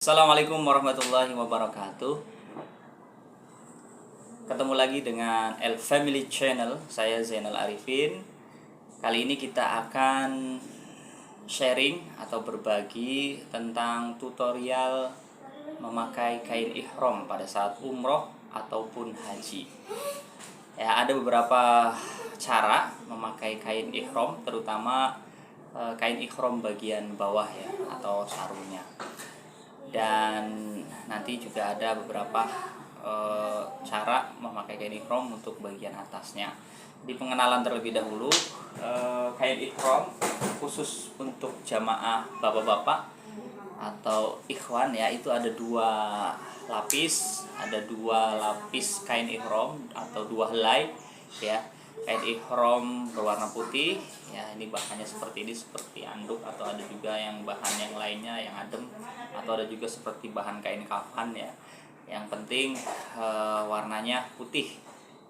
Assalamualaikum warahmatullahi wabarakatuh. Ketemu lagi dengan El Family Channel. Saya Zainal Arifin. Kali ini kita akan sharing atau berbagi tentang tutorial memakai kain ihram pada saat umroh ataupun haji. Ya, ada beberapa cara memakai kain ihram, terutama kain ihram bagian bawah ya, atau sarungnya. Dan nanti juga ada beberapa cara memakai kain ihram untuk bagian atasnya. Di pengenalan terlebih dahulu, kain ihram khusus untuk jamaah bapak-bapak atau ikhwan ya, itu ada dua lapis, kain ihram atau dua helai ya. Kain ihram berwarna putih ya, ini bahannya seperti ini, seperti anduk, atau ada juga yang bahan yang lainnya yang adem, atau ada juga seperti bahan kain kafan ya. Yang penting warnanya putih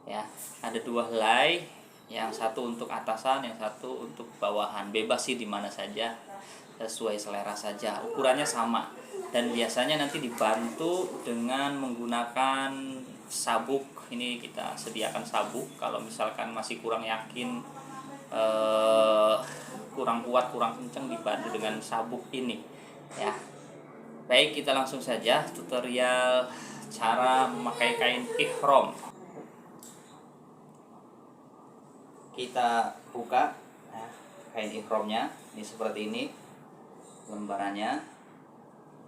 ya. Ada dua helai, yang satu untuk atasan, yang satu untuk bawahan. Bebas sih di mana saja, sesuai selera saja. Ukurannya sama, dan biasanya nanti dibantu dengan menggunakan sabuk. Ini kita sediakan sabuk kalau misalkan masih kurang yakin, kurang kuat, kurang kencang, dibantu dengan sabuk ini ya. Baik, kita langsung saja tutorial cara memakai kain ihram. Kita buka ya, kain ihramnya. Ini seperti ini lembarannya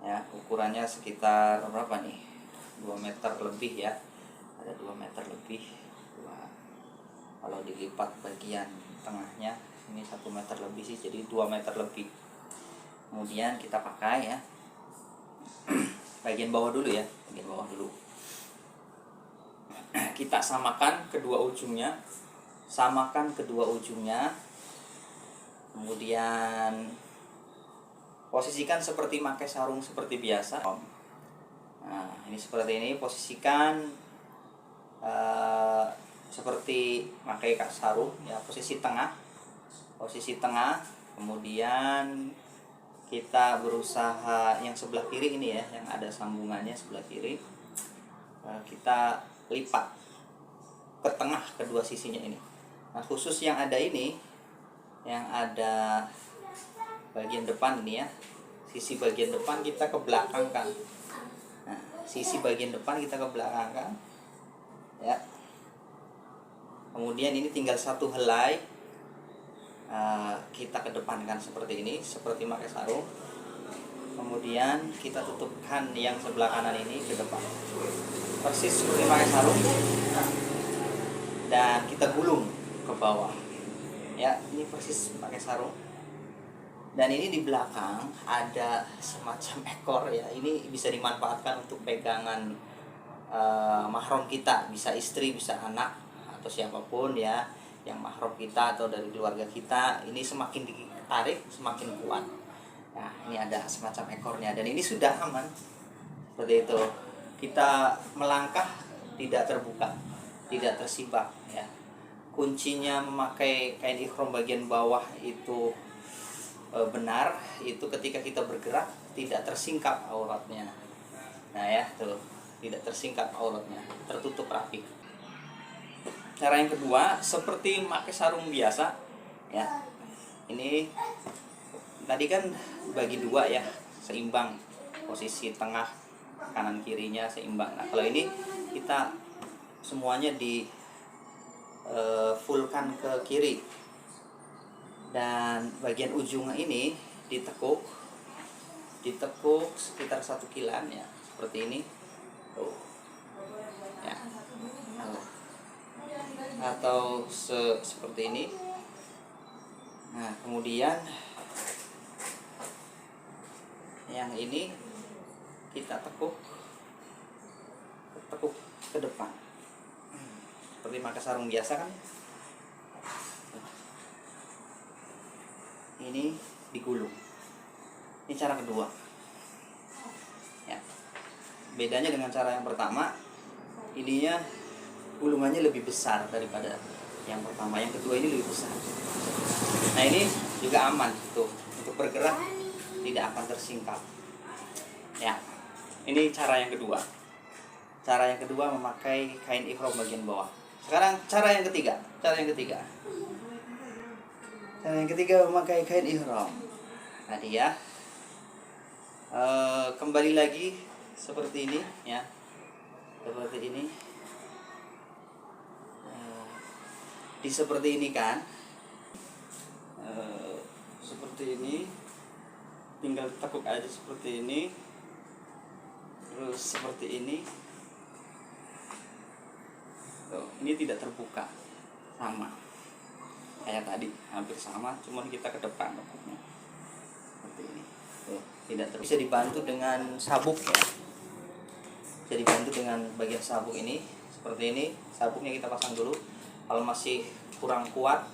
ya. Ukurannya sekitar berapa nih, 2 meter lebih ya. Ada 2 meter lebih. Kalau dilipat bagian tengahnya ini 1 meter lebih sih, jadi 2 meter lebih. Kemudian kita pakai ya bagian bawah dulu ya, bagian bawah dulu. Kita samakan kedua ujungnya, kemudian posisikan seperti pakai sarung seperti biasa. Nah, ini seperti ini, posisikan seperti pakai sarung ya, posisi tengah. Kemudian kita berusaha yang sebelah kiri ini ya, yang ada sambungannya sebelah kiri, kita lipat ke tengah kedua sisinya ini. Nah, khusus yang ada ini, yang ada bagian depan ini ya, sisi bagian depan kita ke belakang kan. Nah, sisi bagian depan kita ke belakang kan ya. Kemudian ini tinggal satu helai, kita kedepankan seperti ini, seperti pakai sarung. Kemudian kita tutupkan yang sebelah kanan ini ke depan, persis seperti pakai sarung, dan kita gulung ke bawah ya. Ini persis pakai sarung. Dan ini di belakang ada semacam ekor ya, ini bisa dimanfaatkan untuk pegangan mahram kita, bisa istri, bisa anak, atau siapapun ya yang mahram kita atau dari keluarga kita. Ini semakin ditarik semakin kuat. Nah, ini ada semacam ekornya, dan ini sudah aman seperti itu. Kita melangkah tidak terbuka, tidak tersibak ya. Kuncinya memakai kain ihram bagian bawah itu benar, itu ketika kita bergerak tidak tersingkap auratnya. Nah ya, tuh, tidak tersingkap auratnya, tertutup rapi. Cara yang kedua, seperti pakai sarung biasa ya. Ini tadi kan bagi dua ya, seimbang, posisi tengah kanan kirinya seimbang. Nah, kalau ini kita semuanya di fullkan ke kiri, dan bagian ujungnya ini ditekuk sekitar 1 kilan ya, seperti ini tuh ya, atau seperti ini. Nah, kemudian yang ini kita tekuk ke depan seperti pakai sarung biasa kan. Ini digulung. Ini cara kedua ya. Bedanya dengan cara yang pertama, ininya gulungannya lebih besar daripada yang pertama. Yang kedua ini lebih besar. Nah, ini juga aman tuh, untuk bergerak tidak akan tersingkap ya. Ini cara yang kedua. Cara yang kedua memakai kain ihram bagian bawah. Sekarang cara yang ketiga. Cara yang ketiga memakai kain ihram. Tadi ya. Kembali lagi seperti ini ya. Seperti ini. Seperti ini kan. Seperti ini. Tinggal tekuk aja seperti ini. Terus seperti ini. Tuh, ini tidak terbuka, sama kayak tadi, hampir sama, cuman kita ke depan tekuknya seperti ini. Tuh, tidak terbuka. Bisa dibantu dengan sabuk ya, bisa dibantu dengan bagian sabuk ini seperti ini. Sabuknya kita pasang dulu, kalau masih kurang kuat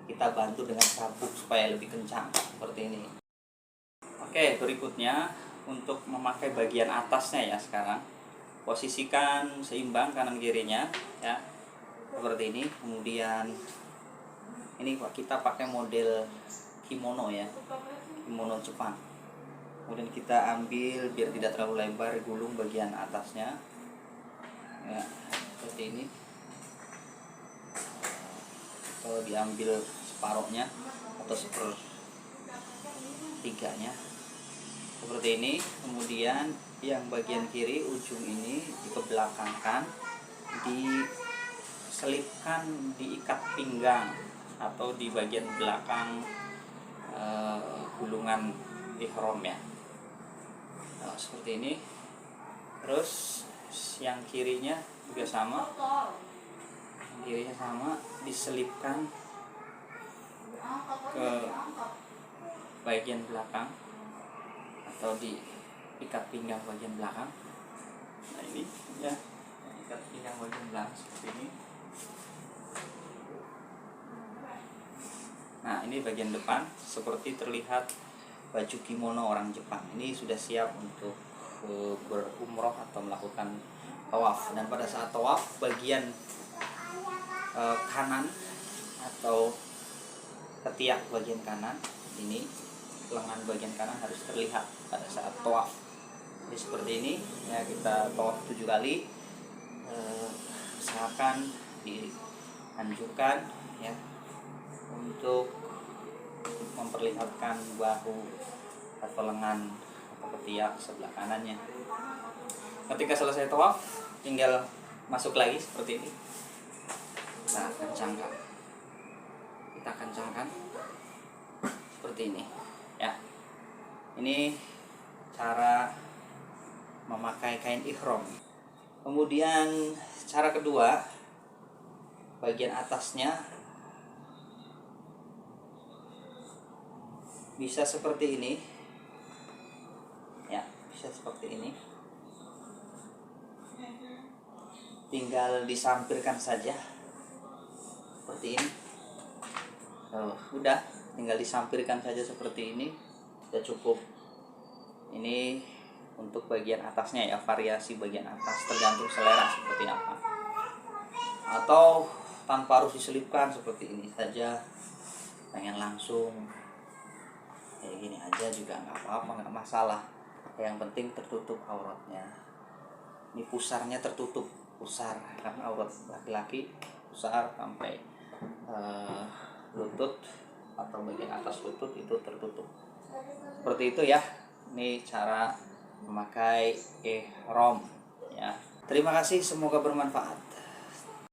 kita bantu dengan sabuk supaya lebih kencang seperti ini. Oke, berikutnya untuk memakai bagian atasnya ya. Sekarang posisikan seimbang kanan kirinya ya, seperti ini. Kemudian ini kita pakai model kimono ya, kimono Jepang. Kemudian kita ambil biar tidak terlalu lebar, gulung bagian atasnya ya, seperti ini. Kalau diambil separohnya atau sepertiganya seperti ini. Kemudian yang bagian kiri ujung ini dikebelakangkan, diselipkan, diikat pinggang atau di bagian belakang gulungan ihram ya. Nah, seperti ini. Terus yang kirinya juga sama, diselipkan ke bagian belakang atau diikat pinggang bagian belakang. Nah ini ya, ikat pinggang bagian belakang seperti ini. Nah ini bagian depan seperti terlihat baju kimono orang Jepang. Ini sudah siap untuk berumroh atau melakukan tawaf. Dan pada saat tawaf bagian kanan atau ketiak bagian kanan ini, lengan bagian kanan harus terlihat pada saat tawaf. Jadi seperti ini ya, kita tawaf 7 kali. Usahakan dianjurkan ya untuk memperlihatkan bahu atau lengan atau ketiak sebelah kanannya. Ketika selesai tawaf tinggal masuk lagi seperti ini. Kita kencangkan seperti ini ya. Ini cara memakai kain ihram. Kemudian cara kedua, bagian atasnya bisa seperti ini ya, bisa seperti ini. Tinggal disampirkan saja seperti ini. Udah, tinggal disampirkan saja seperti ini, sudah cukup. Ini untuk bagian atasnya ya, variasi bagian atas tergantung selera seperti apa. Atau tanpa harus diselipkan, seperti ini saja. Pengen langsung kayak gini aja juga nggak apa-apa, nggak masalah. Yang penting tertutup auratnya. Ini pusarnya tertutup, pusar karena aurat laki-laki pusar sampai lutut atau bagian atas lutut itu tertutup. Seperti itu ya. Ini cara memakai ihram ya. Terima kasih, semoga bermanfaat.